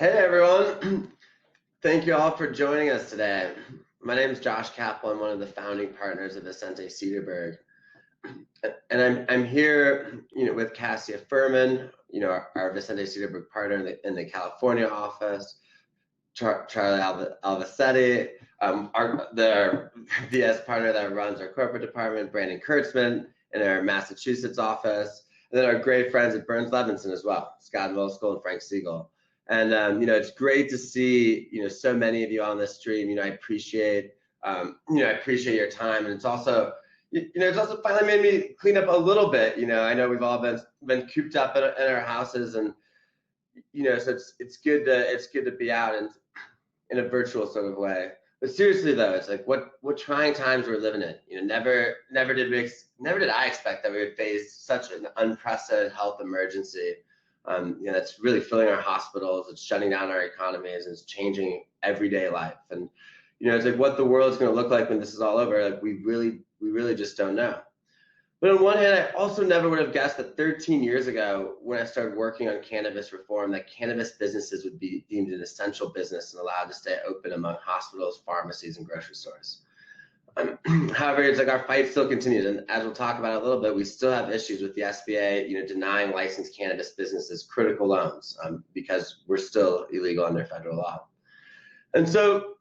Hey everyone, thank you all for joining us today. My name is Josh Capel. I'm one of the founding partners of Vicente Sederberg. And I'm here, with Cassia Furman, our Vicente Sederberg partner in the California office, Charlie Alvacetti, the VS partner that runs our corporate department, Brandon Kurtzman, in our Massachusetts office, and then our great friends at Burns Levinson as well, Scott Middleschool and Frank Siegel. And it's great to see so many of you on this stream. I appreciate your time, and it's also finally made me clean up a little bit. I know we've all been cooped up in our houses, and so it's good to be out and in a virtual sort of way. But seriously though, it's like what trying times we're living in. Never did I expect that we would face such an unprecedented health emergency. That's really filling our hospitals, it's shutting down our economies, and it's changing everyday life. And it's like what the world's going to look like when this is all over. Like we really just don't know. But on one hand, I also never would have guessed that 13 years ago, when I started working on cannabis reform, that cannabis businesses would be deemed an essential business and allowed to stay open among hospitals, pharmacies, and grocery stores. However, it's like our fight still continues, and as we'll talk about a little bit, we still have issues with the SBA, denying licensed cannabis businesses critical loans because we're still illegal under federal law. And so,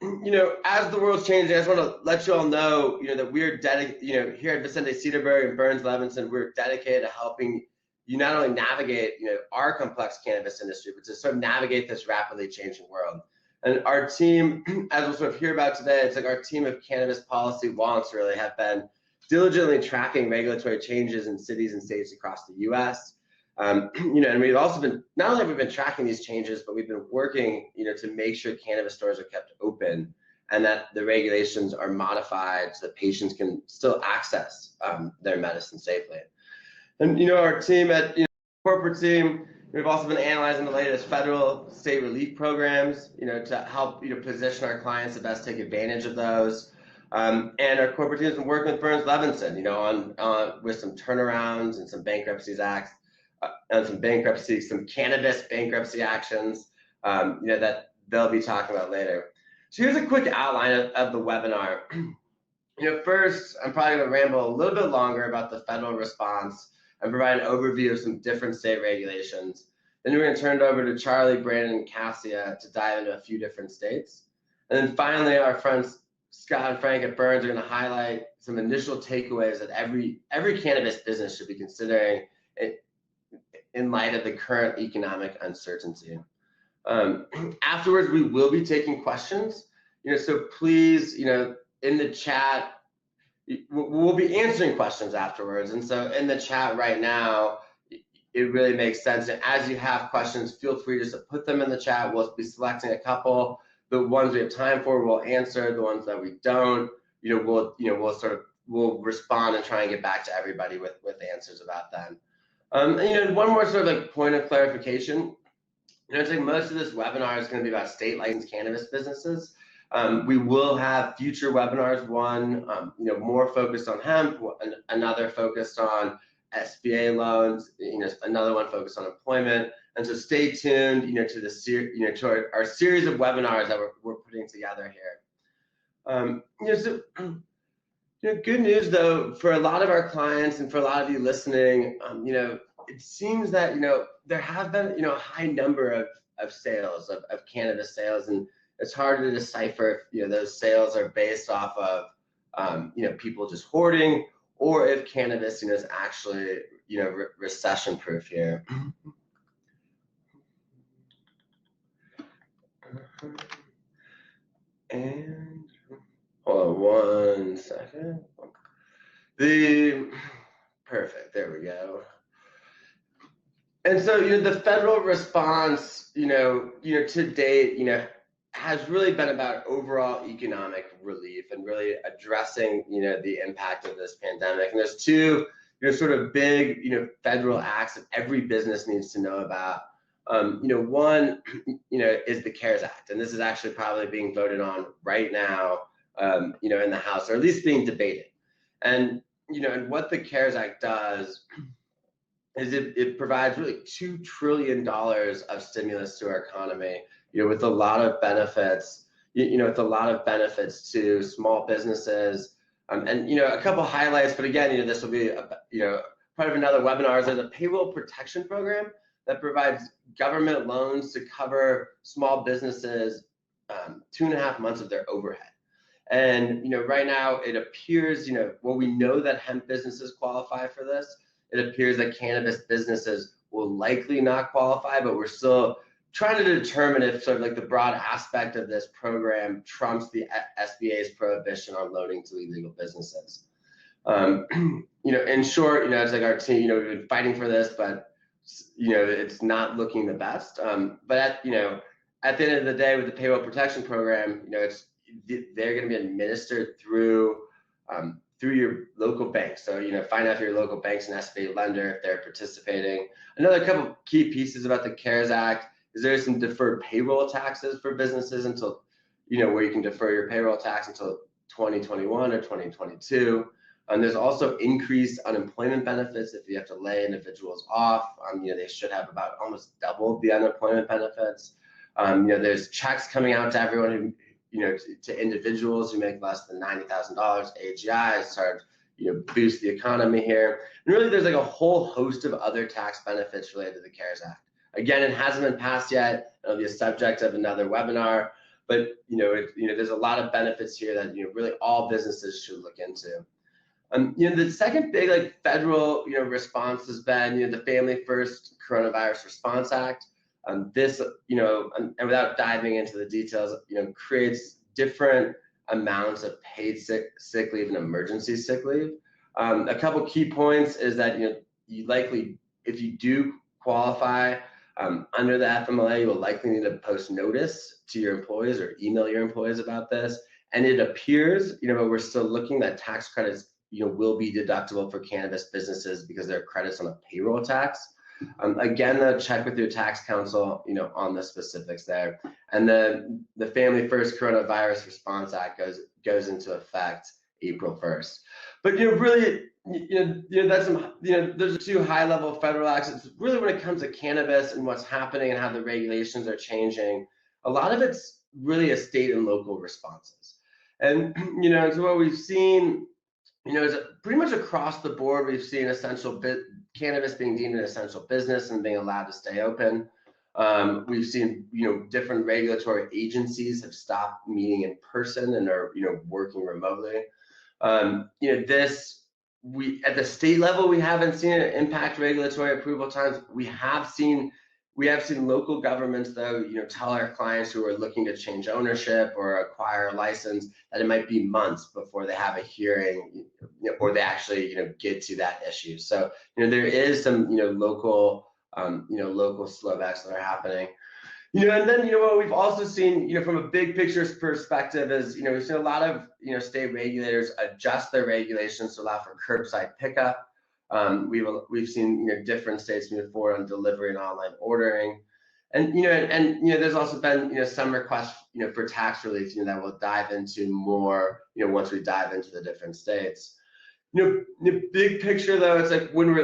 as the world's changing, I just want to let you all know, that we're dedicated, here at Vicente Sederberg and Burns Levinson, we're dedicated to helping you not only navigate, our complex cannabis industry, but to sort of navigate this rapidly changing world. And our team, as we'll sort of hear about today, it's like our team of cannabis policy wonks really have been diligently tracking regulatory changes in cities and states across the U.S. And we've also been, not only have we been tracking these changes, but we've been working, to make sure cannabis stores are kept open and that the regulations are modified so that patients can still access their medicine safely. And, our team at, corporate team, we've also been analyzing the latest federal state relief programs, to help, position our clients to best take advantage of those. And our corporate team has been working with Burns Levinson, on with some turnarounds and some bankruptcies acts, and some cannabis bankruptcy actions, that they'll be talking about later. So here's a quick outline of the webinar. First, I'm probably going to ramble a little bit longer about the federal response and provide an overview of some different state regulations. Then we're going to turn it over to Charlie, Brandon, and Cassia to dive into a few different states. And then finally, our friends Scott and Frank at Burns are going to highlight some initial takeaways that every cannabis business should be considering in light of the current economic uncertainty. Afterwards, we will be taking questions. So please, in the chat, we'll be answering questions afterwards. And so in the chat right now, it really makes sense. And as you have questions, feel free just to put them in the chat. We'll be selecting a couple. The ones we have time for, we'll answer. The ones that we don't, we'll respond and try and get back to everybody with answers about them. And one more sort of like point of clarification. It's like most of this webinar is going to be about state licensed cannabis businesses. We will have future webinars, one more focused on hemp, another focused on SBA loans, another one focused on employment. And so stay tuned, to the to our series of webinars that we're putting together here. Good news though for a lot of our clients and for a lot of you listening, it seems that there have been a high number of sales of cannabis sales, and it's hard to decipher if those sales are based off of people just hoarding, or if cannabis is actually recession proof here. And hold on 1 second. Perfect, there we go. And so the federal response to date has really been about overall economic relief and really addressing the impact of this pandemic. And there's two sort of big federal acts that every business needs to know about. One is the CARES Act, and this is actually probably being voted on right now in the House, or at least being debated. And and what the CARES Act does is it provides really $2 trillion of stimulus to our economy with a lot of benefits, with a lot of benefits to small businesses. And a couple highlights, but again, this will be part of another webinar. There's a payroll protection program that provides government loans to cover small businesses 2.5 months of their overhead. And right now it appears, well, we know that hemp businesses qualify for this. It appears that cannabis businesses will likely not qualify, but we're still trying to determine if sort of like the broad aspect of this program trumps the SBA's prohibition on loaning to illegal businesses. In short, it's like our team, we've been fighting for this, but it's not looking the best. But at the end of the day, with the payroll protection program, they're going to be administered through your local bank. So find out if your local bank's an SBA lender, if they're participating. Another couple key pieces about the CARES Act is there's some deferred payroll taxes for businesses until where you can defer your payroll tax until 2021 or 2022. There's also increased unemployment benefits if you have to lay individuals off. They should have about almost double the unemployment benefits. There's checks coming out to everyone who, to individuals who make less than $90,000. AGI started, boost the economy here. And really, there's like a whole host of other tax benefits related to the CARES Act. Again, it hasn't been passed yet. It'll be a subject of another webinar. But there's a lot of benefits here that really all businesses should look into. The second big federal response has been the Family First Coronavirus Response Act. This and without diving into the details, creates different amounts of paid sick leave and emergency sick leave. A couple key points is that you likely, if you do qualify under the FMLA, you will likely need to post notice to your employees or email your employees about this. And it appears, but we're still looking that tax credits will be deductible for cannabis businesses because they're credits on a payroll tax. Again, though, check with your tax counsel, on the specifics there. And the Family First Coronavirus Response Act goes into effect April 1st. But really, that's there's two high-level federal acts. It's really when it comes to cannabis and what's happening and how the regulations are changing. A lot of it's really a state and local responses. And so what we've seen. Is pretty much across the board, we've seen cannabis being deemed an essential business and being allowed to stay open. We've seen, different regulatory agencies have stopped meeting in person and are, working remotely. At the state level, we haven't seen it impact regulatory approval times. We have seen local governments, though, tell our clients who are looking to change ownership or acquire a license that it might be months before they have a hearing, or they actually, get to that issue. So, there is some, local slowbacks that are happening. And then, what we've also seen, from a big picture perspective is, we've seen a lot of, state regulators adjust their regulations to allow for curbside pickup. We've seen different states move forward on delivery and online ordering, and there's also been some requests for tax relief that we'll dive into more once we dive into the different states. The big picture though, it's like when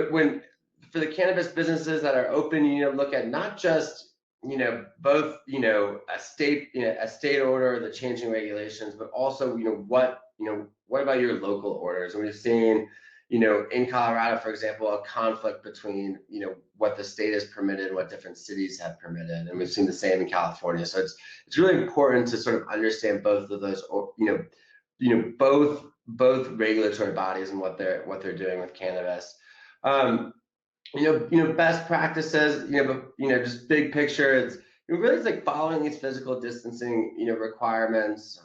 for the cannabis businesses that are open, look at not just both a state order, the changing regulations, but also what about your local orders? And we've seen in Colorado, for example, a conflict between, what the state has permitted and what different cities have permitted. And we've seen the same in California. So it's really important to sort of understand both of those, both regulatory bodies and what they're doing with cannabis. Best practices, just big picture, it's like following these physical distancing, requirements,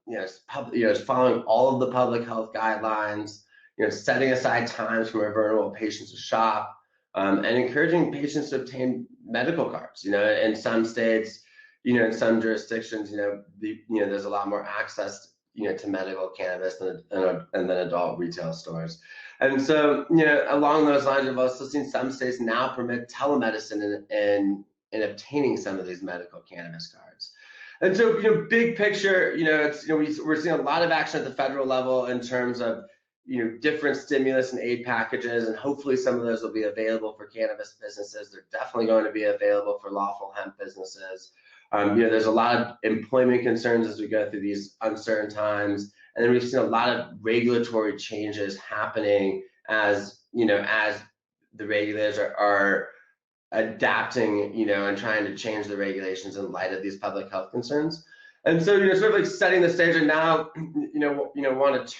it's following all of the public health guidelines, setting aside times for vulnerable patients to shop, and encouraging patients to obtain medical cards. In some states, in some jurisdictions, there's a lot more access, to medical cannabis than adult retail stores. And so, along those lines, we've also seen some states now permit telemedicine in obtaining some of these medical cannabis cards. And so, big picture, we're seeing a lot of action at the federal level in terms of different stimulus and aid packages, and hopefully some of those will be available for cannabis businesses. They're definitely going to be available for lawful hemp businesses. There's a lot of employment concerns as we go through these uncertain times. And then we've seen a lot of regulatory changes happening as the regulators are adapting, and trying to change the regulations in light of these public health concerns. And so, sort of like setting the stage, and now, want to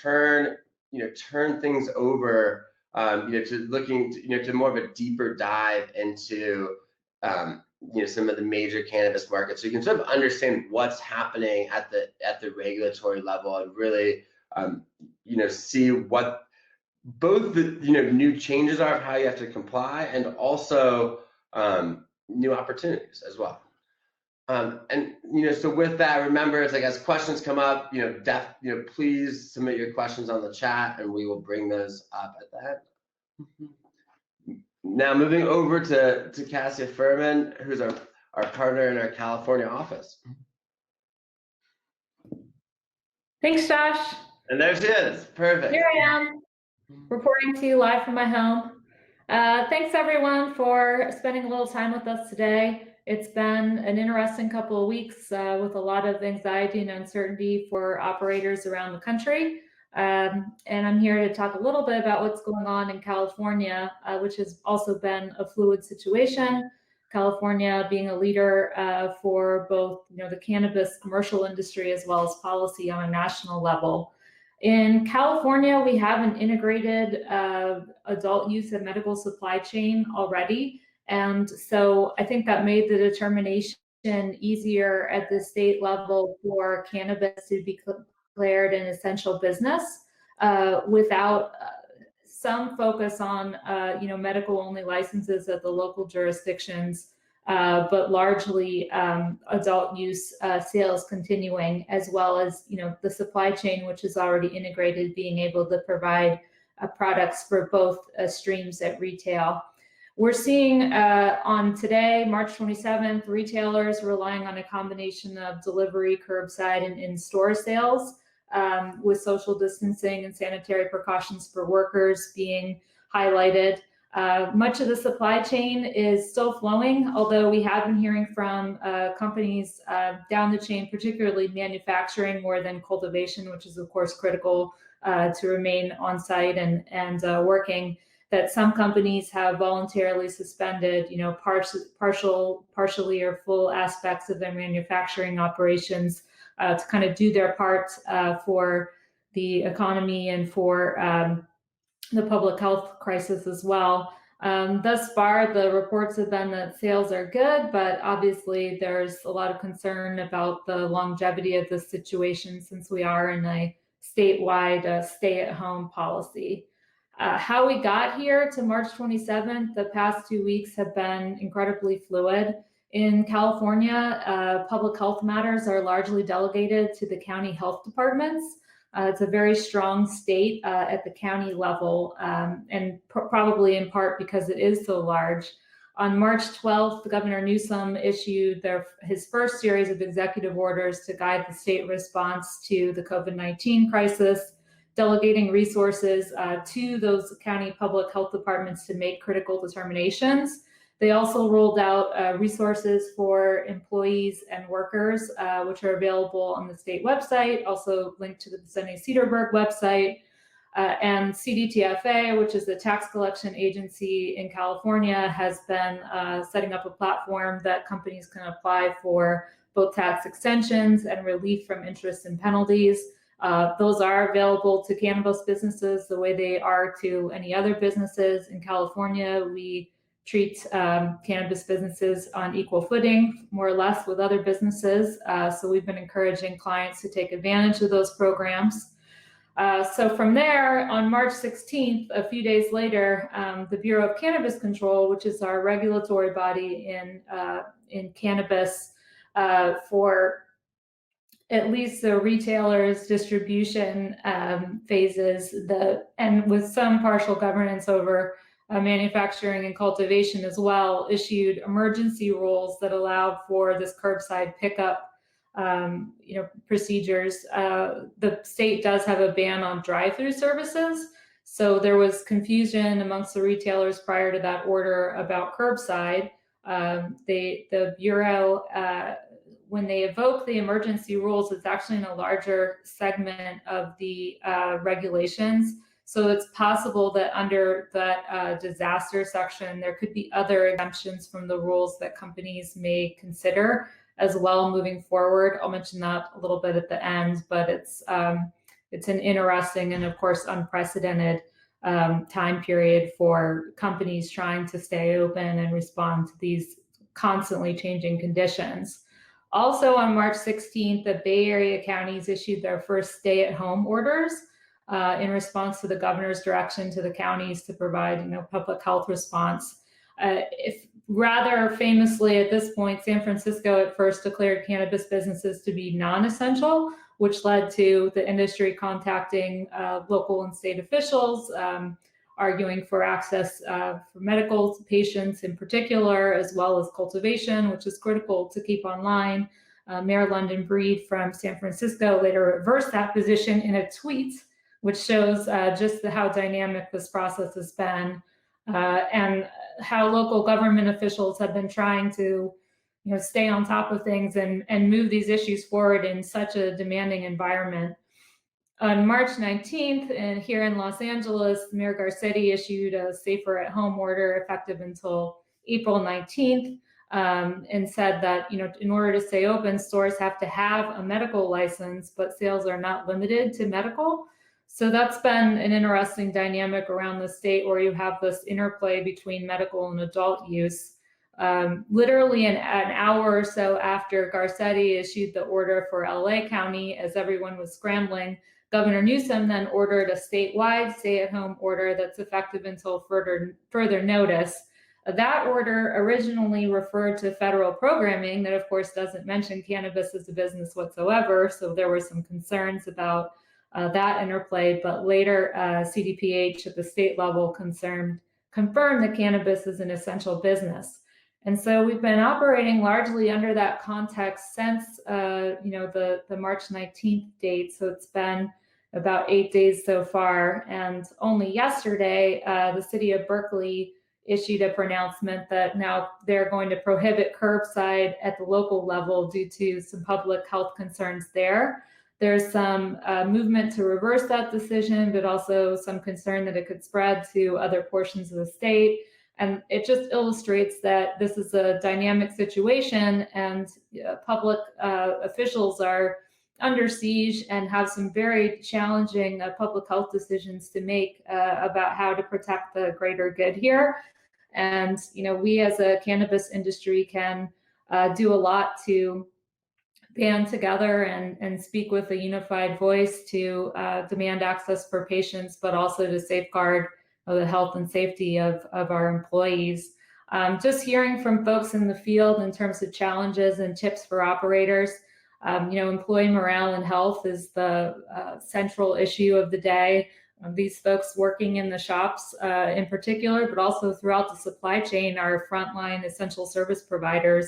turn things over, to looking, to more of a deeper dive into, some of the major cannabis markets, so you can sort of understand what's happening at the regulatory level, and really, see what both the new changes are of how you have to comply, and also new opportunities as well. And so with that, remember, it's like as questions come up, please submit your questions on the chat, and we will bring those up at that. Now moving over to Cassia Furman, who's our partner in our California office. Thanks, Josh. And there she is. Perfect. Here I am, reporting to you live from my home. Thanks everyone for spending a little time with us today. It's been an interesting couple of weeks with a lot of anxiety and uncertainty for operators around the country. And I'm here to talk a little bit about what's going on in California, which has also been a fluid situation. California being a leader for both the cannabis commercial industry as well as policy on a national level. In California, we have an integrated adult use and medical supply chain already. And so I think that made the determination easier at the state level for cannabis to be declared an essential business without some focus on medical only licenses at the local jurisdictions, but largely adult use sales continuing, as well as the supply chain, which is already integrated, being able to provide products for both streams at retail. We're seeing on today, March 27th, retailers relying on a combination of delivery, curbside, and in-store sales, with social distancing and sanitary precautions for workers being highlighted. Much of the supply chain is still flowing, although we have been hearing from companies down the chain, particularly manufacturing more than cultivation, which is of course critical to remain on site and working, that some companies have voluntarily suspended, partially or full aspects of their manufacturing operations to kind of do their part for the economy and for the public health crisis as well. Thus far, the reports have been that sales are good, but obviously there's a lot of concern about the longevity of the situation since we are in a statewide stay-at-home policy. How we got here to March 27th, the past 2 weeks have been incredibly fluid. In California, public health matters are largely delegated to the county health departments. It's a very strong state at the county level, and probably in part because it is so large. On March 12th, Governor Newsom issued his first series of executive orders to guide the state response to the COVID-19 crisis, delegating resources to those county public health departments to make critical determinations. They also rolled out resources for employees and workers, which are available on the state website, also linked to the Vicente Sederberg website. And CDTFA, which is the tax collection agency in California, has been setting up a platform that companies can apply for both tax extensions and relief from interest and penalties. Those are available to cannabis businesses the way they are to any other businesses. In California, we treat cannabis businesses on equal footing, more or less, with other businesses. So we've been encouraging clients to take advantage of those programs. So from there, on March 16th, a few days later, the Bureau of Cannabis Control, which is our regulatory body in cannabis for at least the retailers, distribution phases, and with some partial governance over manufacturing and cultivation as well, issued emergency rules that allowed for this curbside pickup procedures. The state does have a ban on drive-through services, so there was confusion amongst the retailers prior to that order about curbside. The Bureau when they evoke the emergency rules, it's actually in a larger segment of the regulations. So it's possible that under that disaster section, there could be other exemptions from the rules that companies may consider as well moving forward. I'll mention that a little bit at the end, but it's an interesting and of course unprecedented time period for companies trying to stay open and respond to these constantly changing conditions. Also on March 16th, the Bay Area counties issued their first stay-at-home orders in response to the governor's direction to the counties to provide, public health response. If rather famously at this point, San Francisco at first declared cannabis businesses to be non-essential, which led to the industry contacting local and state officials, arguing for access for medical patients in particular, as well as cultivation, which is critical to keep online. Mayor London Breed from San Francisco later reversed that position in a tweet, which shows just how dynamic this process has been, and how local government officials have been trying to stay on top of things and move these issues forward in such a demanding environment. On March 19th, and here in Los Angeles, Mayor Garcetti issued a safer at home order effective until April 19th, and said that, in order to stay open, stores have to have a medical license, but sales are not limited to medical. So that's been an interesting dynamic around the state where you have this interplay between medical and adult use. Literally an hour or so after Garcetti issued the order for LA County, as everyone was scrambling, Governor Newsom then ordered a statewide stay-at-home order that's effective until further notice. That order originally referred to federal programming that, of course, doesn't mention cannabis as a business whatsoever, so there were some concerns about that interplay, but later CDPH at the state level confirmed that cannabis is an essential business. And so we've been operating largely under that context since the March 19th date. So it's been about 8 days so far. And only yesterday, the city of Berkeley issued a pronouncement that now they're going to prohibit curbside at the local level due to some public health concerns there. There's some movement to reverse that decision, but also some concern that it could spread to other portions of the state. And it just illustrates that this is a dynamic situation, and public officials are under siege and have some very challenging public health decisions to make about how to protect the greater good here. And we as a cannabis industry can do a lot to band together and speak with a unified voice to demand access for patients, but also to safeguard the health and safety of our employees. Just hearing from folks in the field in terms of challenges and tips for operators. Employee morale and health is the central issue of the day. These folks working in the shops in particular, but also throughout the supply chain are frontline essential service providers,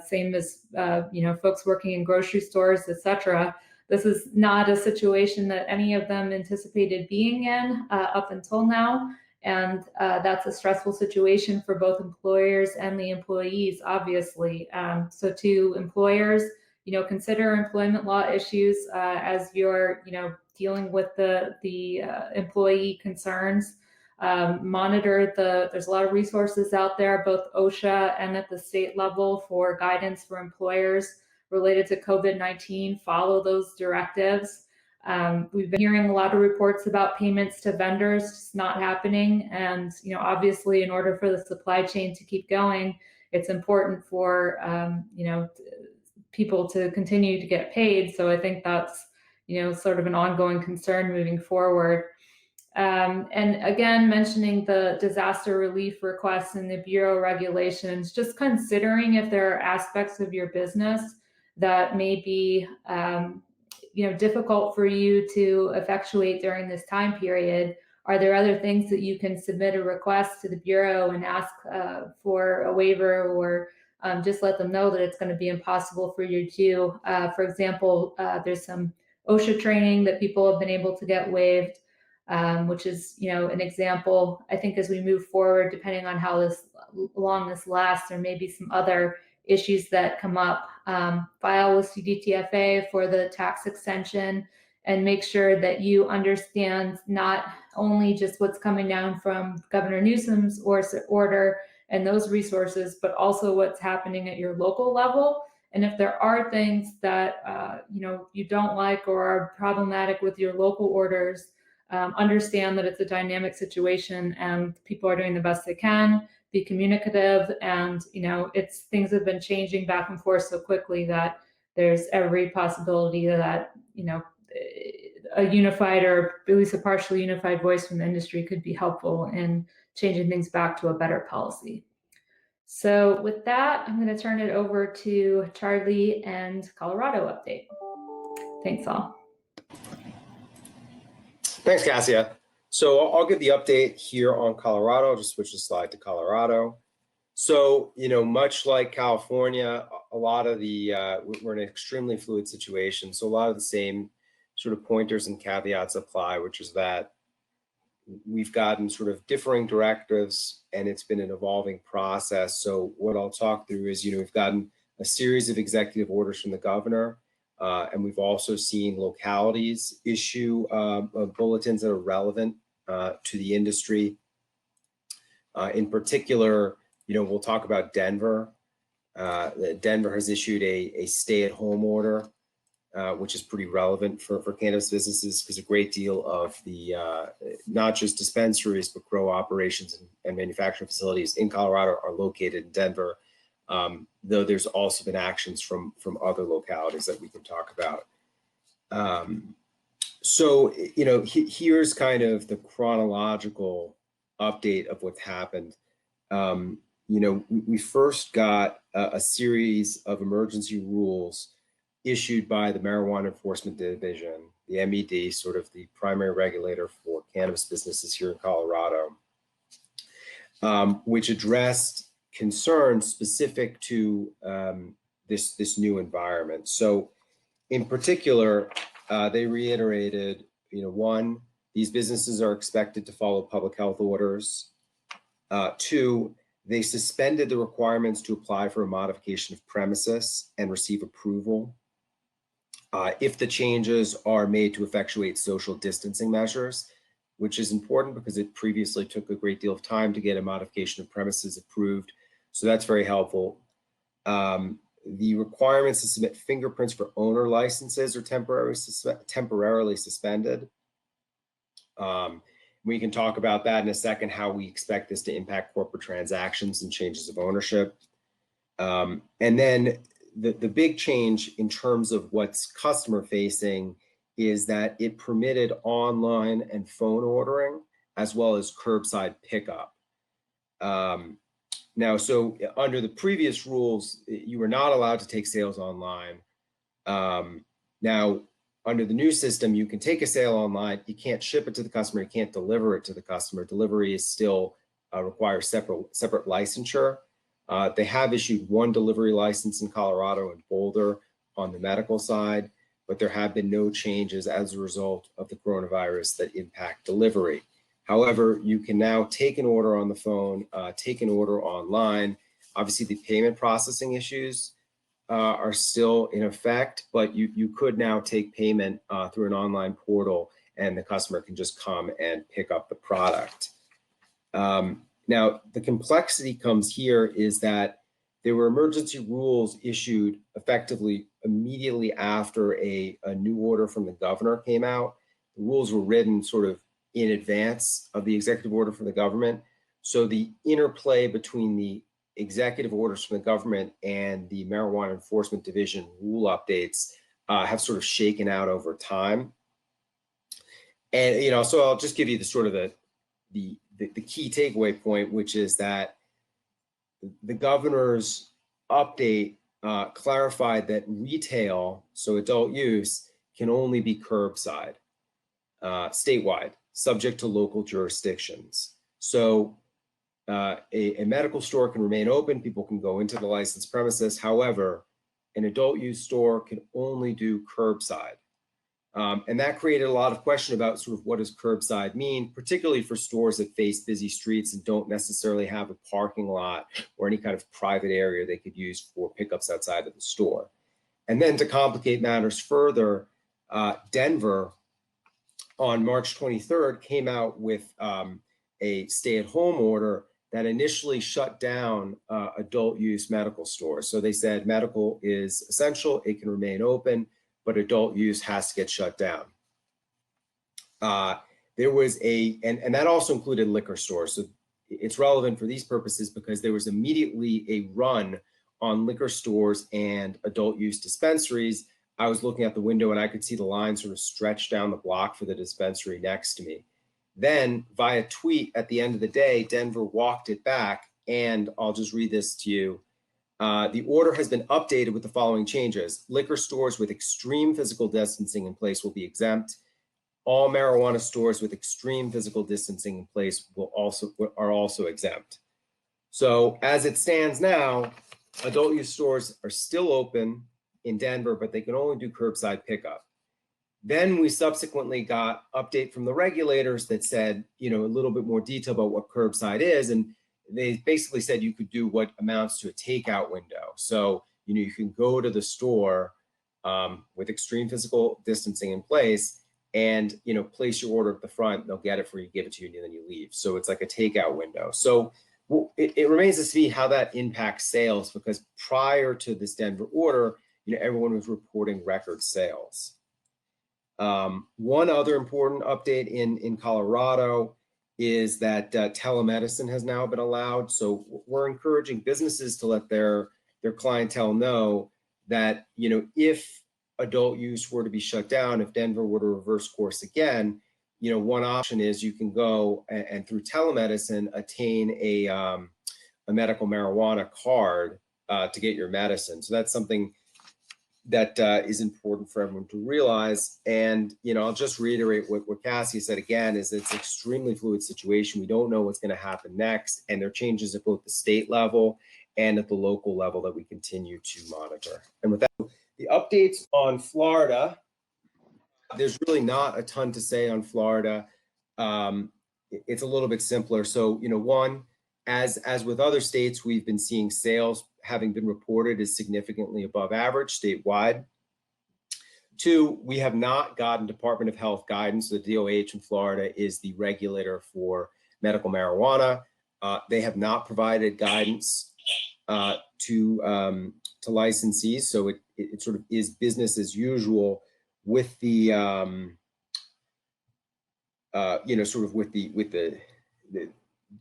same as folks working in grocery stores, etc. This is not a situation that any of them anticipated being in up until now. And that's a stressful situation for both employers and the employees, obviously. So to employers, consider employment law issues as you're, dealing with the employee concerns. Monitor there's a lot of resources out there, both OSHA and at the state level, for guidance for employers related to COVID-19. Follow those directives. We've been hearing a lot of reports about payments to vendors just not happening. And, obviously, in order for the supply chain to keep going, it's important for, people to continue to get paid. So I think that's, sort of an ongoing concern moving forward. And again, mentioning the disaster relief requests and the Bureau regulations, just considering if there are aspects of your business that may be, difficult for you to effectuate during this time period. Are there other things that you can submit a request to the Bureau and ask for a waiver, or just let them know that it's going to be impossible for you to do? For example, there's some OSHA training that people have been able to get waived, which is, an example. I think as we move forward, depending on how long this lasts, there may be some other issues that come up. File with CDTFA for the tax extension, and make sure that you understand not only just what's coming down from Governor Newsom's order and those resources, but also what's happening at your local level. And if there are things that you don't like or are problematic with your local orders, understand that it's a dynamic situation and people are doing the best they can. Be communicative, and things have been changing back and forth so quickly that there's every possibility that a unified, or at least a partially unified voice from the industry could be helpful in changing things back to a better policy. So with that, I'm going to turn it over to Charlie and Colorado update. Thanks all. Thanks, Cassia. So I'll give the update here on Colorado. I'll just switch the slide to Colorado. So, much like California, a lot of we're in an extremely fluid situation. So a lot of the same sort of pointers and caveats apply, which is that we've gotten sort of differing directives and it's been an evolving process. So what I'll talk through is, we've gotten a series of executive orders from the governor, and we've also seen localities issue bulletins that are relevant to the industry. In particular, we'll talk about Denver. Denver has issued a stay-at-home order, which is pretty relevant for cannabis businesses, because a great deal of the not just dispensaries, but grow operations and manufacturing facilities in Colorado are located in Denver, though there's also been actions from other localities that we can talk about. So, here's kind of the chronological update of what's happened. We first got a series of emergency rules issued by the Marijuana Enforcement Division, the MED, sort of the primary regulator for cannabis businesses here in Colorado, which addressed concerns specific to this new environment. So in particular, they reiterated, one, these businesses are expected to follow public health orders. Two, they suspended the requirements to apply for a modification of premises and receive approval if the changes are made to effectuate social distancing measures, which is important because it previously took a great deal of time to get a modification of premises approved. So that's very helpful. The requirements to submit fingerprints for owner licenses are temporarily suspended. We can talk about that in a second, how we expect this to impact corporate transactions and changes of ownership. And then the big change in terms of what's customer facing is that it permitted online and phone ordering as well as curbside pickup. Now, so under the previous rules, you were not allowed to take sales online. Now, under the new system, you can take a sale online, you can't ship it to the customer, you can't deliver it to the customer. Delivery is still requires separate licensure. They have issued one delivery license in Colorado and Boulder on the medical side, but there have been no changes as a result of the coronavirus that impact delivery. However, you can now take an order on the phone, take an order online. Obviously, the payment processing issues are still in effect, but you could now take payment through an online portal, and the customer can just come and pick up the product. Now, the complexity comes here is that there were emergency rules issued effectively immediately after a new order from the governor came out. The rules were written sort of in advance of the executive order from the government. So the interplay between the executive orders from the government and the Marijuana Enforcement Division rule updates have sort of shaken out over time. And, so I'll just give you the sort of the key takeaway point, which is that the governor's update clarified that retail, so adult use, can only be curbside, statewide, subject to local jurisdictions. So a medical store can remain open, people can go into the licensed premises. However, an adult use store can only do curbside. And that created a lot of question about sort of what does curbside mean, particularly for stores that face busy streets and don't necessarily have a parking lot or any kind of private area they could use for pickups outside of the store. And then to complicate matters further, Denver on March 23rd came out with a stay-at-home order that initially shut down adult use medical stores. So they said medical is essential, it can remain open, but adult use has to get shut down. There was and that also included liquor stores. So it's relevant for these purposes because there was immediately a run on liquor stores and adult use dispensaries. I was looking out the window and I could see the line sort of stretch down the block for the dispensary next to me. Then via tweet at the end of the day, Denver walked it back, and I'll just read this to you. The order has been updated with the following changes. Liquor stores with extreme physical distancing in place will be exempt. All marijuana stores with extreme physical distancing in place are also exempt. So as it stands now, adult use stores are still open in Denver, but they can only do curbside pickup. Then we subsequently got update from the regulators that said, a little bit more detail about what curbside is. And they basically said you could do what amounts to a takeout window. So, you can go to the store with extreme physical distancing in place and, place your order at the front. They'll get it for you, give it to you, and then you leave. So it's like a takeout window. So it remains to see how that impacts sales, because prior to this Denver order, everyone was reporting record sales. One other important update in Colorado is that telemedicine has now been allowed. So we're encouraging businesses to let their clientele know that, if adult use were to be shut down, if Denver were to reverse course again, one option is you can go and through telemedicine attain a medical marijuana card to get your medicine. So that's something that is important for everyone to realize. And, I'll just reiterate what Cassie said again, is it's an extremely fluid situation. We don't know what's going to happen next. And there are changes at both the state level and at the local level that we continue to monitor. And with that, the updates on Florida, there's really not a ton to say on Florida. It's a little bit simpler. So, one, as with other states, we've been seeing sales having been reported as significantly above average statewide. Two, we have not gotten Department of Health guidance. The DOH in Florida is the regulator for medical marijuana. They have not provided guidance to licensees. So it sort of is business as usual with the, sort of with the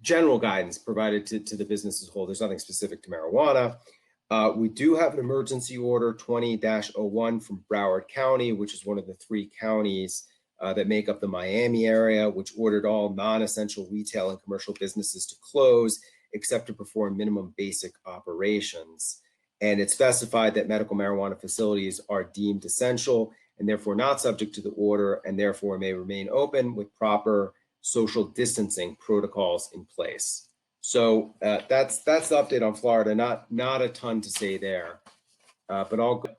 general guidance provided to the business as a whole. There's nothing specific to marijuana. We do have an emergency order 20-01 from Broward County, which is one of the 3 counties that make up the Miami area, which ordered all non-essential retail and commercial businesses to close except to perform minimum basic operations. And it specified that medical marijuana facilities are deemed essential and therefore not subject to the order, and therefore may remain open with proper social distancing protocols in place. So that's the update on Florida. Not a ton to say there, but all good.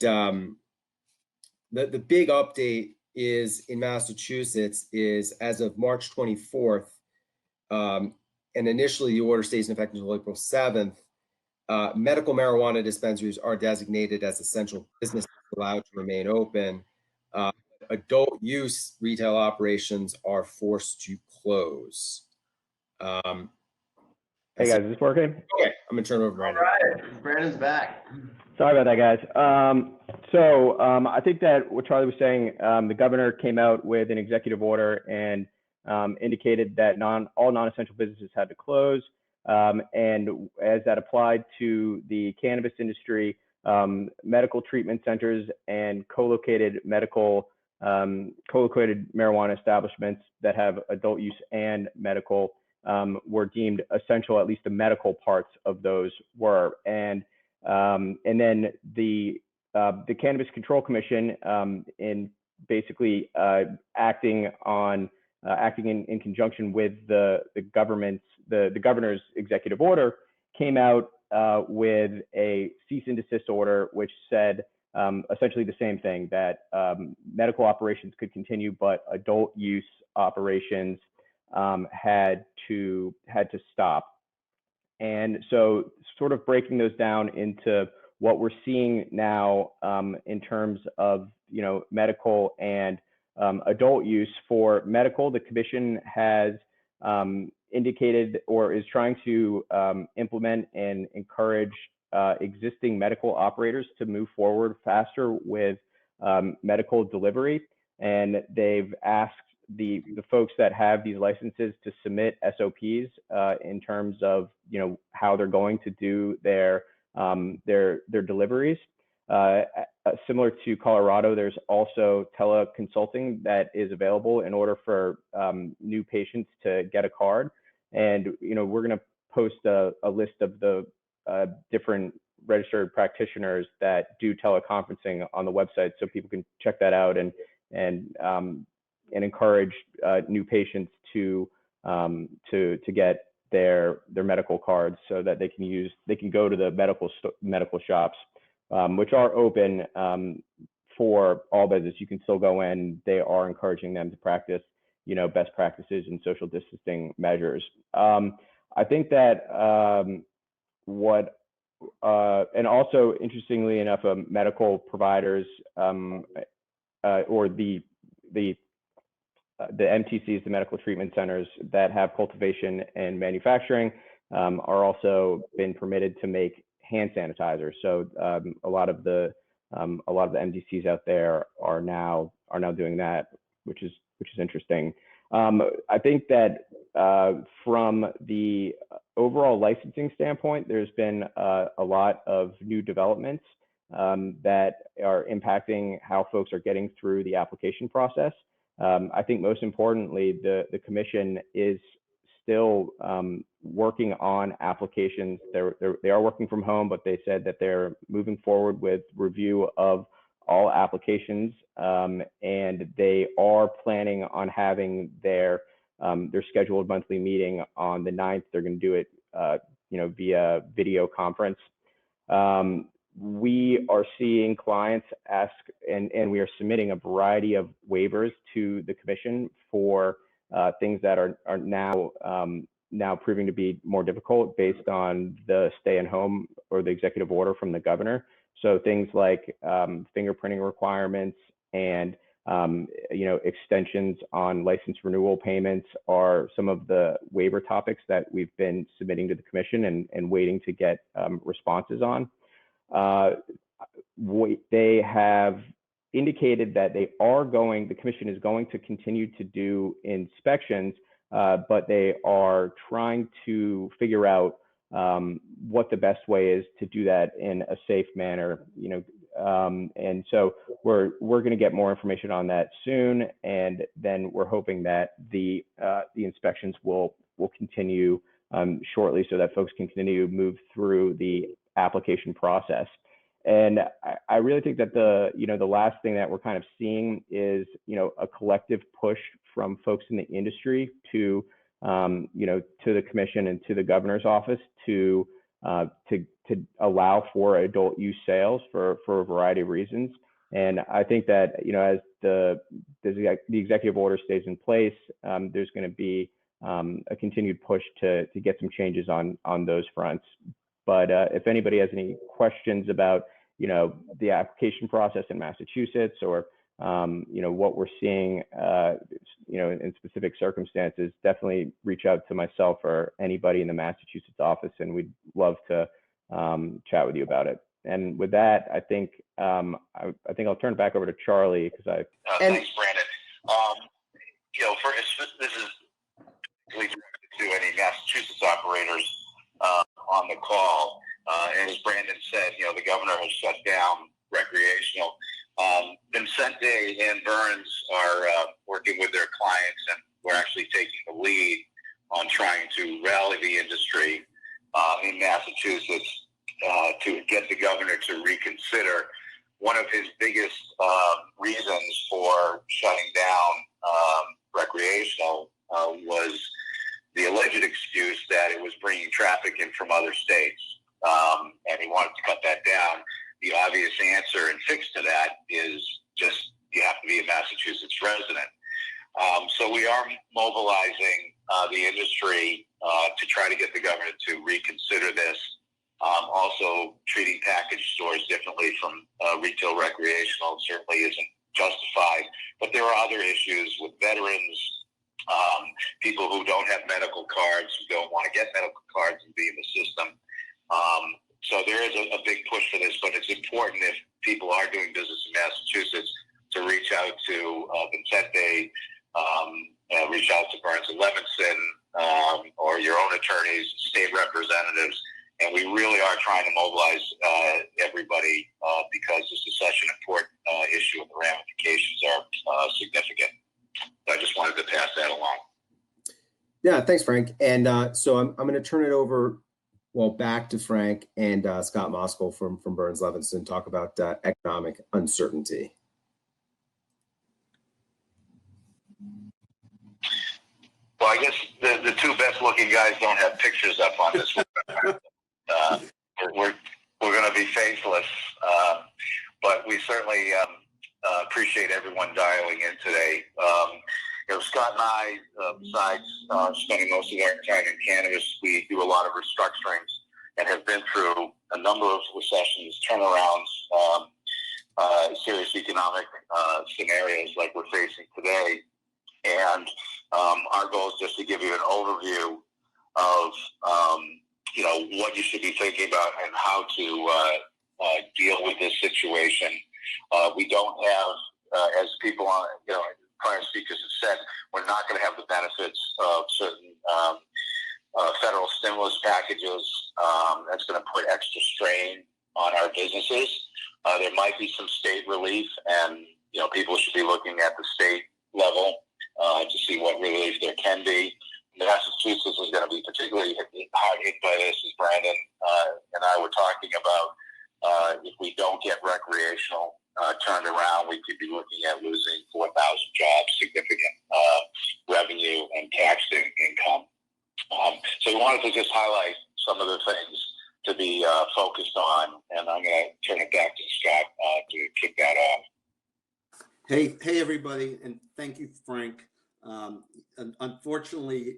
The big update is in Massachusetts is as of March 24th, and initially the order stays in effect until April 7th. Medical marijuana dispensaries are designated as essential businesses allowed to remain open. Adult use retail operations are forced to close. Hey guys, is this working? Okay, I'm gonna turn it over to Brandon. All right, Brandon's back. Sorry about that, guys. I think that what Charlie was saying, the governor came out with an executive order and indicated that all non-essential businesses had to close. And as that applied to the cannabis industry, medical treatment centers and co-located marijuana establishments that have adult use and medical were deemed essential. At least the medical parts of those were. And then the Cannabis Control Commission, in basically acting in conjunction with the governor's executive order, came out with a cease and desist order, which said essentially the same thing, that medical operations could continue, but adult use operations had to stop. And so sort of breaking those down into what we're seeing now in terms of, medical and adult use. For medical, the commission has indicated or is trying to implement and encourage existing medical operators to move forward faster with medical delivery. And they've asked the folks that have these licenses to submit SOPs in terms of, how they're going to do their deliveries. Similar to Colorado, there's also teleconsulting that is available in order for new patients to get a card. And, we're going to post a list of the different registered practitioners that do teleconferencing on the website, so people can check that out and encourage new patients to get their medical cards, so that they can go to the medical shops, which are open for all business. You can still go in. They are encouraging them to practice, best practices and social distancing measures. I think that and also interestingly enough, medical providers or the MTCs, the medical treatment centers that have cultivation and manufacturing, are also been permitted to make hand sanitizer. So a lot of the MTCs out there are now doing that, which is interesting. I think that from the overall licensing standpoint, there's been a lot of new developments that are impacting how folks are getting through the application process. I think most importantly, the commission is still working on applications. They are working from home, but they said that they're moving forward with review of all applications, and they are planning on having their scheduled monthly meeting on the 9th. They're going to do it, via video conference. We are seeing clients ask, and we are submitting a variety of waivers to the commission for things that are now proving to be more difficult based on the stay-at-home or the executive order from the governor. So things like fingerprinting requirements and extensions on license renewal payments are some of the waiver topics that we've been submitting to the commission and waiting to get responses on. They have indicated that the commission is going to continue to do inspections, but they are trying to figure out what the best way is to do that in a safe manner, and so we're going to get more information on that soon, and then we're hoping that the inspections will continue shortly, so that folks can continue to move through the application process. And I really think that the last thing that we're kind of seeing is a collective push from folks in the industry to the commission and to the governor's office to allow for adult use sales for a variety of reasons. And I think that as the executive order stays in place, there's going to be a continued push to get some changes on those fronts. But if anybody has any questions about the application process in Massachusetts, or what we're seeing in specific circumstances, definitely reach out to myself or anybody in the Massachusetts office, and we'd love to chat with you about it. And with that, I think I'll turn it back over to Charlie, because thanks, Brandon. This is related to any Massachusetts operators on the call. And as Brandon said, the governor has shut down recreational. Vicente and Burns are working with their clients, and we're actually taking the lead on trying to rally the industry in Massachusetts to get the governor to reconsider. One of his biggest reasons for shutting down recreational was the alleged excuse that it was bringing traffic in from other states, and he wanted to cut that down. the obvious answer and fix to that is just you have to be a Massachusetts resident. So we are mobilizing the industry to try to get the governor to reconsider this. Also, treating package stores differently from retail recreational certainly isn't justified. But there are other issues with veterans, people who don't have medical cards, who don't want to get medical cards and be in the system. So there is a big push for this, but it's important if people are doing business in Massachusetts to reach out to Vicente, reach out to Burns and Levinson, or your own attorneys, state representatives. And we really are trying to mobilize everybody because this is such an important issue and the ramifications are significant. So I just wanted to pass that along. Yeah, thanks, Frank. And so I'm going to turn it over, back to Frank and Scott Moskal from Burns Levinson, talk about economic uncertainty. Well, I guess the two best looking guys don't have pictures up on this. We're going to be faceless, but we certainly appreciate everyone dialing in today. Scott and I, besides spending most of our time in cannabis, we do a lot of restructurings and have been through a number of recessions, turnarounds, serious economic scenarios like we're facing today. And our goal is just to give you an overview of what you should be thinking about and how to deal with this situation. We don't have, as people on, prior speakers have said, we're not going to have the benefits of certain federal stimulus packages. That's going to put extra strain on our businesses. There might be some state relief, and people should be looking at the state level to see what relief there can be. Massachusetts is going to be particularly hard hit by this, as Brandon and I were talking about. If we don't get recreational turned around, we could be looking at losing 4,000 jobs, significant revenue and tax income. So we wanted to just highlight some of the things to be focused on, and I'm going to turn it back to Scott to kick that off. Hey, everybody, and thank you, Frank. Unfortunately,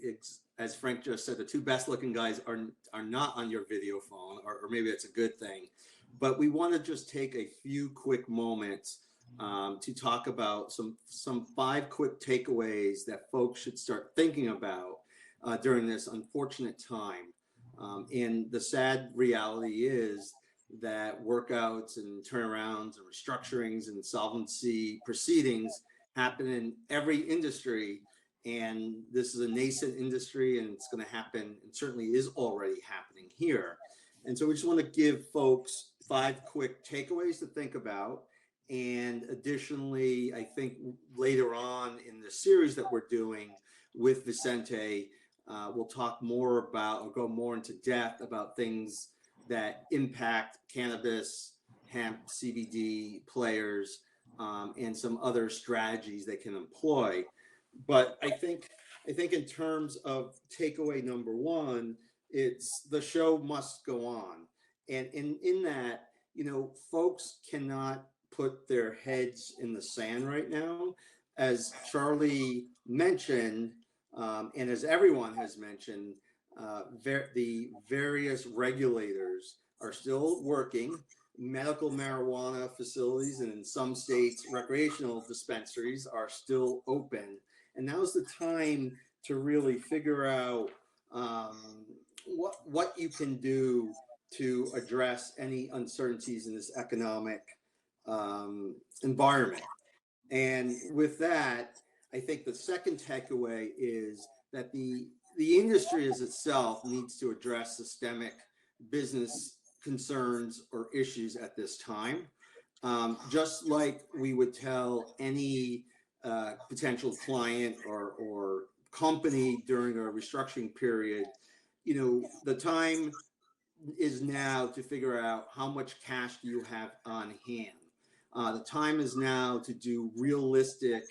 as Frank just said, the two best-looking guys are not on your video phone, or maybe it's a good thing. But we want to just take a few quick moments to talk about some 5 quick takeaways that folks should start thinking about during this unfortunate time. And the sad reality is that workouts and turnarounds and restructurings and insolvency proceedings happen in every industry, and this is a nascent industry, and it's going to happen, and certainly is already happening here. And so we just want to give folks 5 quick takeaways to think about. And additionally, I think later on in the series that we're doing with Vicente, we'll talk more about, or go more into depth about things that impact cannabis, hemp, CBD players, and some other strategies they can employ. But I think in terms of takeaway number 1, it's the show must go on. And in that, folks cannot put their heads in the sand right now. As Charlie mentioned, and as everyone has mentioned, the various regulators are still working. Medical marijuana facilities, and in some states, recreational dispensaries are still open. And now's the time to really figure out what you can do to address any uncertainties in this economic environment. And with that, I think the second takeaway is that the industry as itself needs to address systemic business concerns or issues at this time. Just like we would tell any potential client or company during a restructuring period, the time is now to figure out how much cash do you have on hand. The time is now to do realistic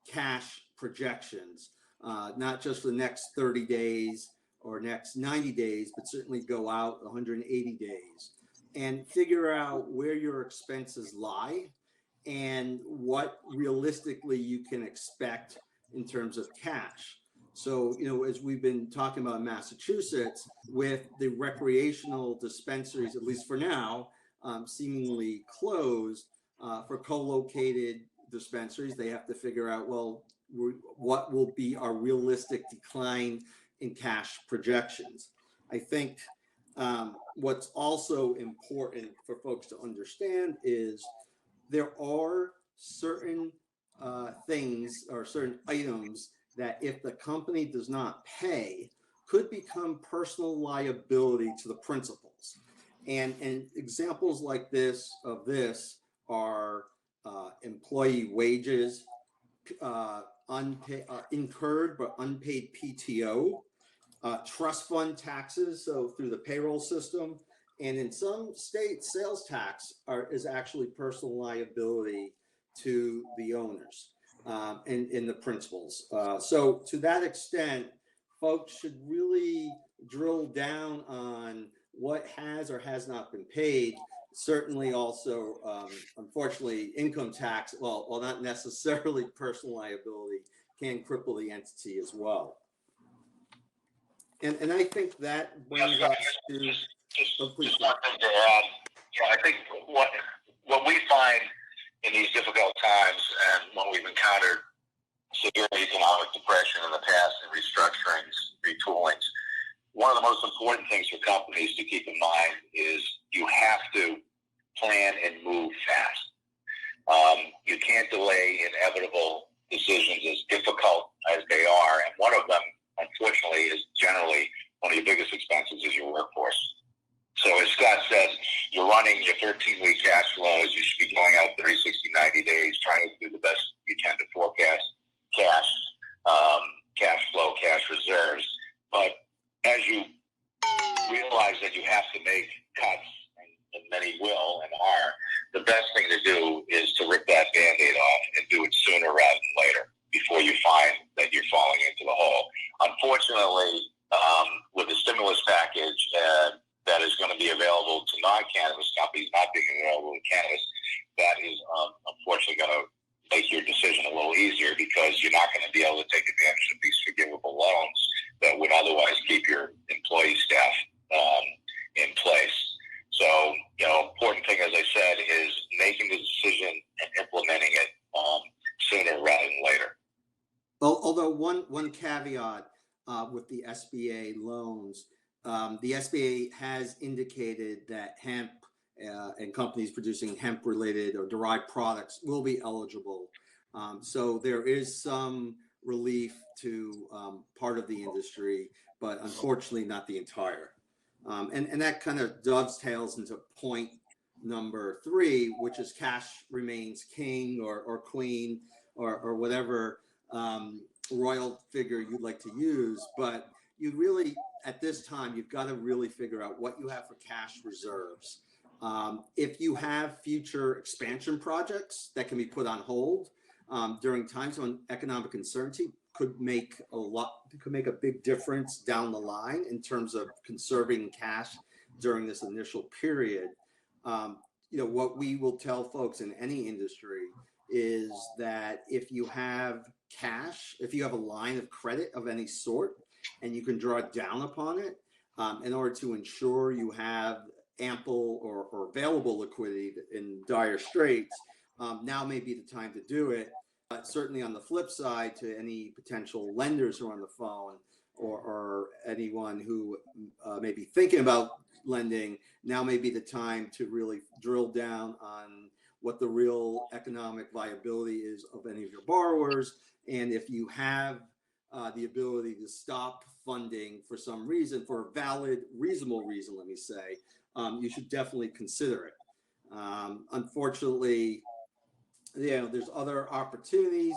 cash projections, not just for the next 30 days or next 90 days, but certainly go out 180 days. and figure out where your expenses lie and what realistically you can expect in terms of cash. So, as we've been talking about in Massachusetts, with the recreational dispensaries, at least for now, seemingly closed, for co-located dispensaries, they have to figure out, well, what will be our realistic decline in cash projections. I think what's also important for folks to understand is there are certain things or certain items that if the company does not pay could become personal liability to the principals. And examples like this are employee wages, incurred but unpaid PTO, trust fund taxes, so through the payroll system, and in some states, sales tax is actually personal liability to the owners and the principals. So to that extent, folks should really drill down on what has or has not been paid. Certainly also, unfortunately, income tax, well, not necessarily personal liability, can cripple the entity as well. And I think that brings us to... Just one thing to add. I think what we find in these difficult times, and when we've encountered severe economic depression in the past and restructurings, retoolings, one of the most important things for companies to keep in mind is you have to plan and move fast. You can't delay inevitable decisions, as difficult as they are. And one of them, unfortunately, is generally one of your biggest expenses is your workforce. So as Scott said, you're running your 13-week cash flows. You should be going out 30, 60, 90 days, trying to do the best you can to forecast cash flow, cash reserves. But as you realize that you have to make cuts, and many will and are, the best thing to do is to rip that Band-Aid off and do it sooner rather than later, before you find that you're falling into the hole. Unfortunately, with the stimulus package that is going to be available to non-cannabis companies, not being available to cannabis, that is unfortunately going to make your decision a little easier, because you're not going to be able to take advantage of these forgivable loans that would otherwise keep your employee staff in place. So, important thing, as I said, is making the decision and implementing it sooner rather than later. Although one caveat with the SBA loans, the SBA has indicated that hemp and companies producing hemp-related or derived products will be eligible. So there is some relief to part of the industry, but unfortunately not the entire. And that kind of dovetails into point number 3, which is cash remains king or queen or whatever royal figure you'd like to use. But you really, at this time, you've got to really figure out what you have for cash reserves. If you have future expansion projects that can be put on hold during times when economic uncertainty could make a big difference down the line in terms of conserving cash during this initial period. What we will tell folks in any industry is that if you have cash, if you have a line of credit of any sort, and you can draw down upon it in order to ensure you have ample or available liquidity in dire straits, now may be the time to do it. Certainly on the flip side, to any potential lenders who are on the phone or anyone who may be thinking about lending, now may be the time to really drill down on what the real economic viability is of any of your borrowers. And if you have the ability to stop funding for some reason, for a valid, reasonable reason, let me say, you should definitely consider it. Unfortunately, there's other opportunities.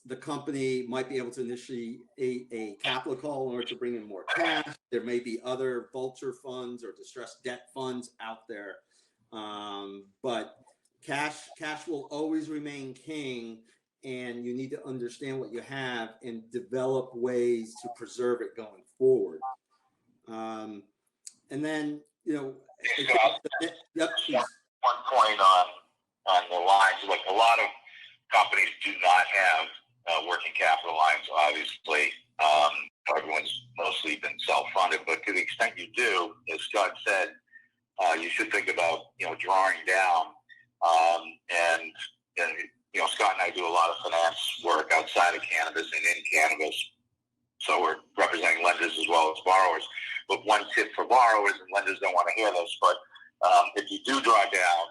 The company might be able to initiate a capital call in order to bring in more cash. There may be other vulture funds or distressed debt funds out there. But cash will always remain king, and you need to understand what you have and develop ways to preserve it going forward. And then, Yep. One point on the lines, like a lot of companies do not have working capital lines, obviously. Everyone's mostly been self-funded, but to the extent you do, as Scott said, you should think about, drawing down. And Scott and I do a lot of finance work outside of cannabis and in cannabis. So we're representing lenders as well as borrowers. But one tip for borrowers, and lenders don't want to hear this, but if you do draw down,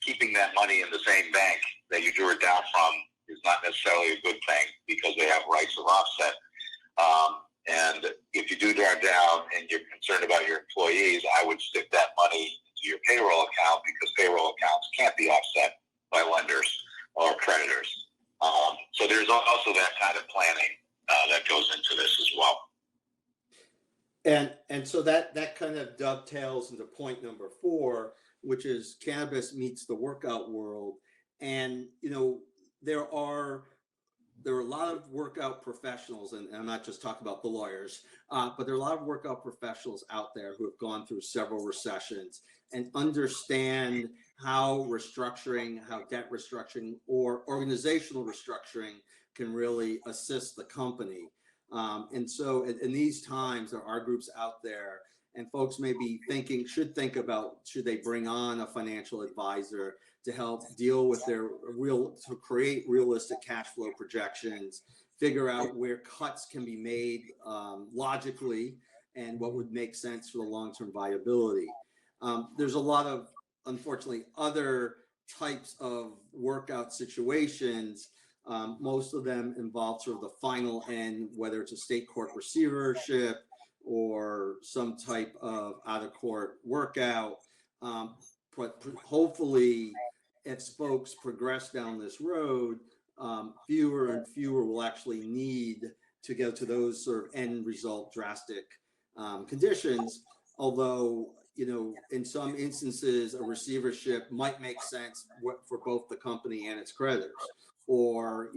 keeping that money in the same bank that you drew it down from is not necessarily a good thing because they have rights of offset. And if you do draw down and you're concerned about your employees, I would stick that money into your payroll account because payroll accounts can't be offset by lenders or creditors. So there's also that kind of planning that goes into this as well. And so that kind of dovetails into point number 4, which is cannabis meets the workout world. And there are a lot of workout professionals, and I'm not just talking about the lawyers, but there are a lot of workout professionals out there who have gone through several recessions and understand how restructuring, how debt restructuring or organizational restructuring can really assist the company. And so in these times, there are groups out there, and folks may be should think about, should they bring on a financial advisor to help deal with to create realistic cash flow projections, figure out where cuts can be made logically, and what would make sense for the long-term viability. There's a lot of, unfortunately, other types of workout situations. Most of them involve sort of the final end, whether it's a state court receivership or some type of out-of-court workout. But hopefully, as folks progress down this road, fewer and fewer will actually need to go to those sort of end result drastic conditions. Although, in some instances, a receivership might make sense for both the company and its creditors, or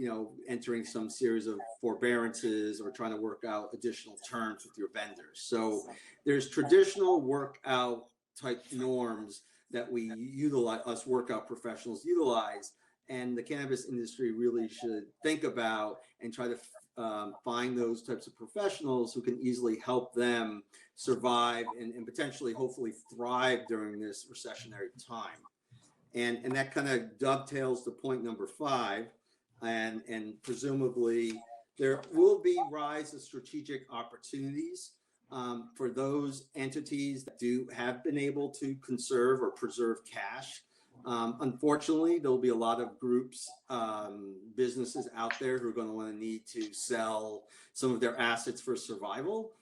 entering some series of forbearances or trying to work out additional terms with your vendors. So there's traditional workout type norms that we utilize, us workout professionals utilize, and the cannabis industry really should think about and try to find those types of professionals who can easily help them survive and potentially, hopefully, thrive during this recessionary time. And that kind of dovetails to point number 5, and presumably there will be rise of strategic opportunities for those entities that have been able to conserve or preserve cash. Unfortunately, there'll be a lot of groups, businesses out there who are going to want to need to sell some of their assets for survival,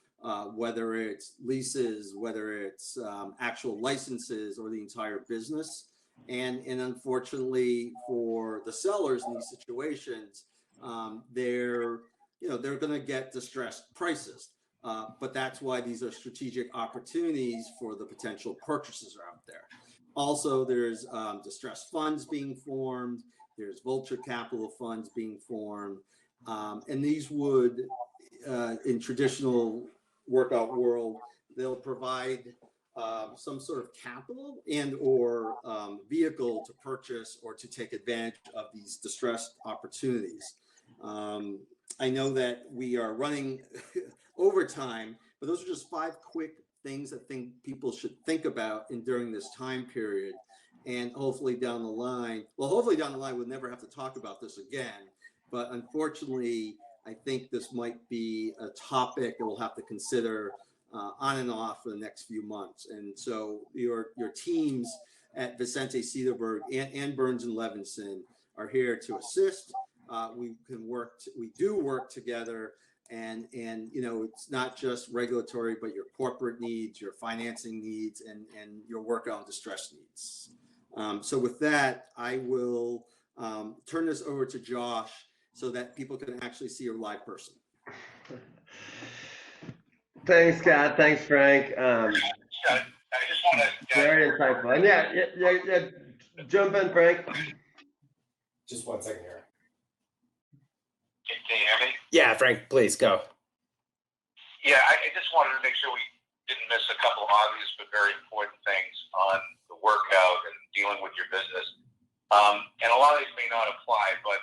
whether it's leases, whether it's actual licenses, or the entire business. And unfortunately for the sellers in these situations, they're going to get distressed prices. But that's why these are strategic opportunities for the potential purchasers out there. Also, there's distressed funds being formed. There's vulture capital funds being formed. And these would, in traditional workout world, they'll provide some sort of capital and or vehicle to purchase or to take advantage of these distressed opportunities. I know that we are running over time, but those are just 5 quick things I think people should think about during this time period. And hopefully down the line, we'll never have to talk about this again. But unfortunately, I think this might be a topic that we'll have to consider on and off for the next few months. And so your teams at Vicente Sederberg and Burns and Levinson are here to assist. We do work together, and it's not just regulatory, but your corporate needs, your financing needs, and your workout and distress needs. So with that, I will turn this over to Josh so that people can actually see your live person. Thanks, Scott. Thanks, Frank. I just want to Very insightful. And yeah, jump in, Frank. Just 1 second here. Can you hear me? Yeah, Frank, please go. Yeah, I just wanted to make sure we didn't miss a couple obvious but very important things on the workout and dealing with your business. And a lot of these may not apply, but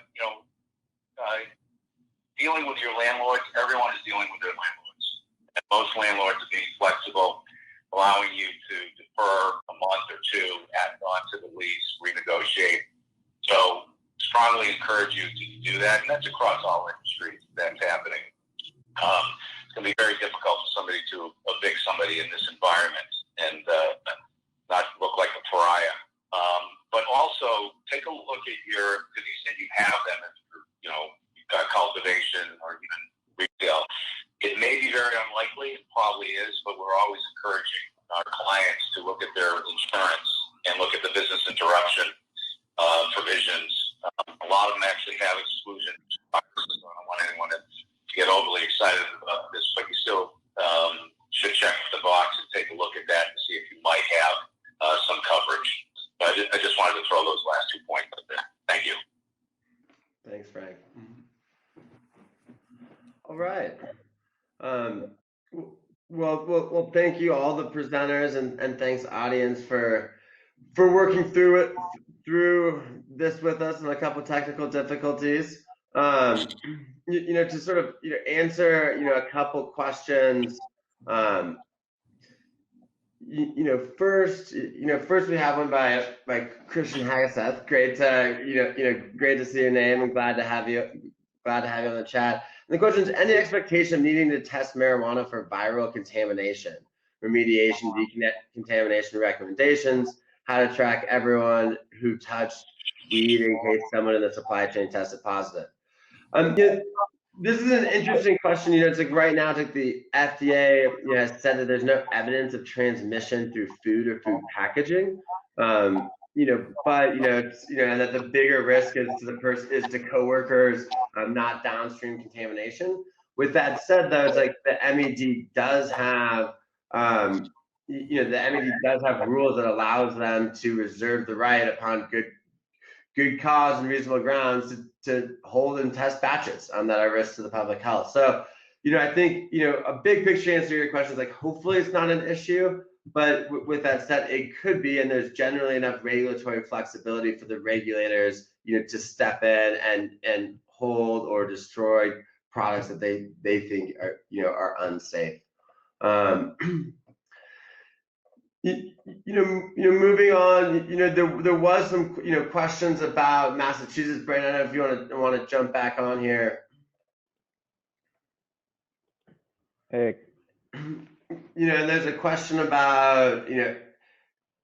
dealing with your landlords, everyone is dealing with their landlords. And most landlords are being flexible, allowing you to defer a month or two, add on to the lease, renegotiate. So strongly encourage you to do that, and that's across all industries that's happening. It's going to be very difficult for somebody to evict somebody in this environment and not look like a pariah. But also take a look at your, because you said you have them, you've got cultivation or even retail. It may be very unlikely, it probably is, but we're always encouraging our clients to look at their insurance and look at the business interruption provisions. A lot of them actually have exclusions. I don't want anyone to get overly excited about this, but you still should check the box and take a look at that and see if you might have some coverage. But I just wanted to throw those last 2 points out there. Thank you. Thanks, Frank. All right. Well, thank you all the presenters and thanks audience for working through this with us and a couple technical difficulties. To sort of answer a couple questions. First we have one by Christian Hagasseth. Great to see your name and glad to have you on the chat. And the question is, any expectation of needing to test marijuana for viral contamination, remediation, decontamination recommendations, how to track everyone who touched weed in case someone in the supply chain tested positive? This is an interesting question. It's like right now, it's like the FDA has said that there's no evidence of transmission through food or food packaging. But and that the bigger risk is to coworkers, not downstream contamination. With that said, though, it's like the MED does have rules that allows them to reserve the right upon good cause and reasonable grounds to hold and test batches that are risk to the public health. So, I think, a big picture answer to your question is like, hopefully it's not an issue, but with that said, it could be, and there's generally enough regulatory flexibility for the regulators, to step in and hold or destroy products that they think are unsafe. Moving on, there was some, questions about Massachusetts. Brandon, I don't know if you want to jump back on here. Hey. And there's a question about,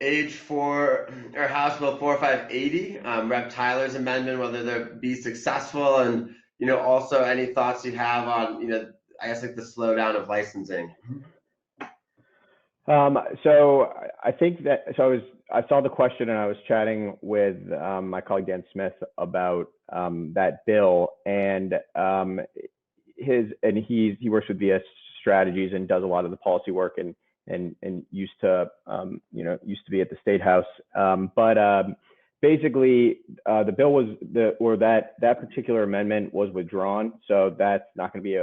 age 4 or House Bill 4580, Rep. Tyler's amendment, whether they'll be successful, and, also any thoughts you have on, I guess like the slowdown of licensing. So I think that, I saw the question and I was chatting with my colleague Dan Smith about that bill, and he works with VS Strategies and does a lot of the policy work and used to be at the State House. But basically the bill was that particular amendment was withdrawn, so that's not going to be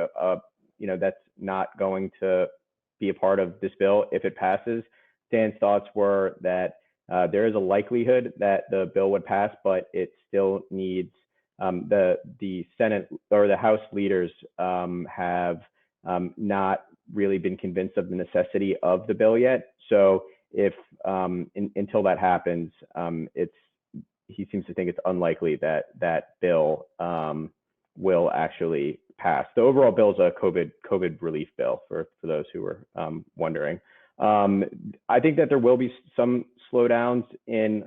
that's not going to be a part of this bill if it passes. Dan's thoughts were that there is a likelihood that the bill would pass, but it still needs the Senate or the House leaders have not really been convinced of the necessity of the bill yet. So if until that happens, he seems to think it's unlikely that that bill will actually pass. The overall bill is a COVID relief bill, for those who were wondering. I think that there will be some slowdowns in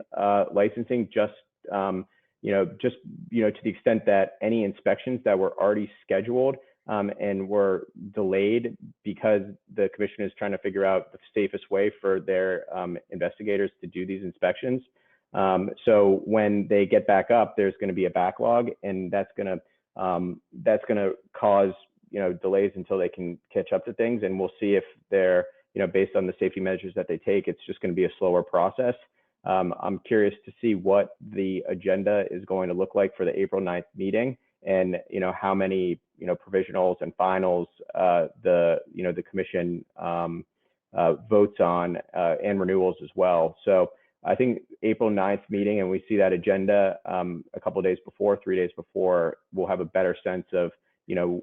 licensing, just to the extent that any inspections that were already scheduled and were delayed because the commission is trying to figure out the safest way for their investigators to do these inspections. So when they get back up, there's going to be a backlog, and that's going to cause delays until they can catch up to things. And we'll see if they're based on the safety measures that they take, it's just going to be a slower process. I'm curious to see what the agenda is going to look like for the April 9th meeting, and how many provisionals and finals the commission votes on and renewals as well. So I think April 9th meeting, and we see that agenda a couple of days before, 3 days before, we'll have a better sense of,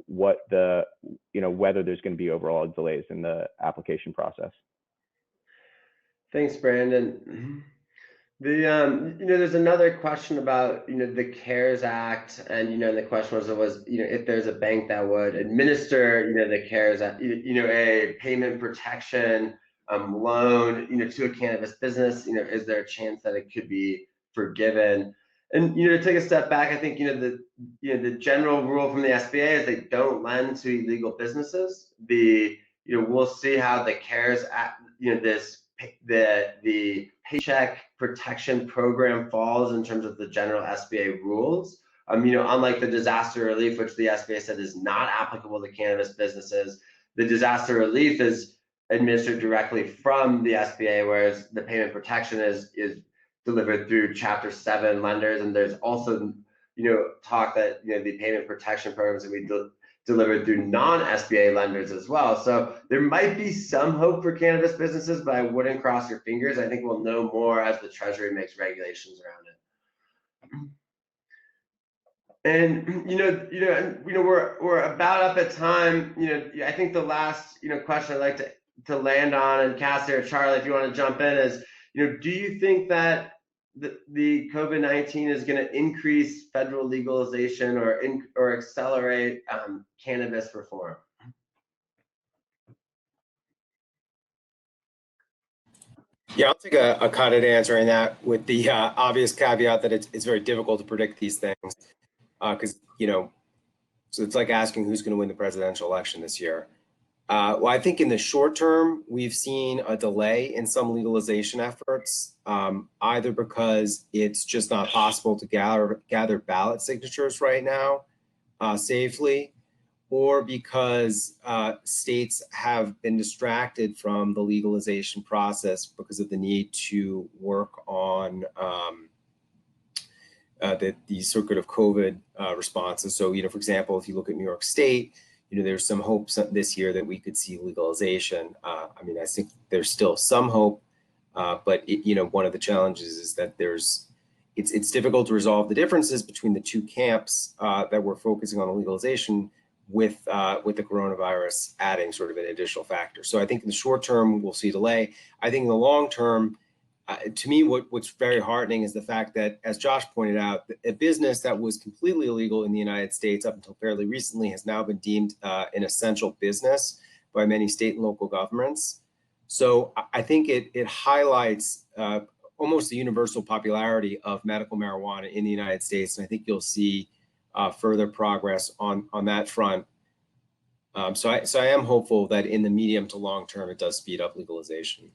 what the, whether there's going to be overall delays in the application process. Thanks, Brandon. There's another question about, the CARES Act, and, the question was, if there's a bank that would administer, the CARES Act, a payment protection loan, to a cannabis business, is there a chance that it could be forgiven? And, to take a step back, I think, the general rule from the SBA is they don't lend to illegal businesses. We'll see how the CARES Act, the Paycheck Protection Program falls in terms of the general SBA rules. Unlike the disaster relief, which the SBA said is not applicable to cannabis businesses, the disaster relief is administered directly from the SBA, whereas the payment protection is delivered through Chapter 7 lenders. And there's also, talk that, the payment protection programs will be delivered through non-SBA lenders as well. So there might be some hope for cannabis businesses, but I wouldn't cross your fingers. I think we'll know more as the Treasury makes regulations around it. And we're about up at time. I think the last question I'd like to land on, and Cassie or Charlie, if you want to jump in, is do you think that the COVID-19 is going to increase federal legalization or accelerate cannabis reform? Yeah, I'll take a cut at answering that with the obvious caveat that it's very difficult to predict these things because, so it's like asking who's going to win the presidential election this year. Well, I think in the short term, we've seen a delay in some legalization efforts, either because it's just not possible to gather ballot signatures right now safely, or because states have been distracted from the legalization process because of the need to work on the circuit of COVID responses. So, for example, if you look at New York State, there's some hopes this year that we could see legalization. I think there's still some hope, but one of the challenges is that it's difficult to resolve the differences between the two camps that we're focusing on the legalization with the coronavirus adding sort of an additional factor. So I think in the short term, we'll see delay. I think in the long term, to me, what's very heartening is the fact that, as Josh pointed out, a business that was completely illegal in the United States up until fairly recently has now been deemed an essential business by many state and local governments. So I think it highlights almost the universal popularity of medical marijuana in the United States. And I think you'll see further progress on that front. So I am hopeful that in the medium to long term, it does speed up legalization.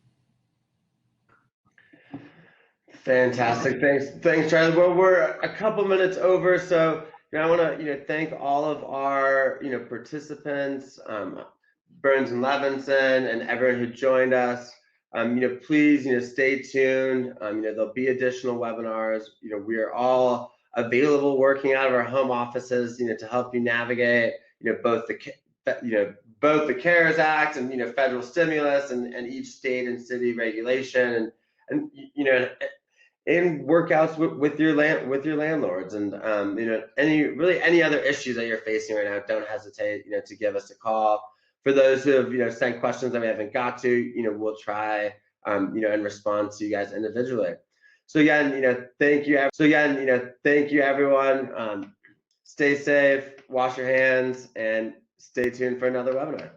Fantastic. Thanks, Charlie. Well, we're a couple minutes over, so I want to thank all of our participants, Burns and Levinson, and everyone who joined us. Please stay tuned. There'll be additional webinars. We are all available working out of our home offices to help you navigate both the CARES Act and federal stimulus and each state and city regulation and and workouts with your landlords and any other issues that you're facing right now. Don't hesitate to give us a call. For those who have sent questions that we haven't got to, we'll try and respond to you guys individually. So again, thank you. Thank you everyone. Stay safe, wash your hands, and stay tuned for another webinar.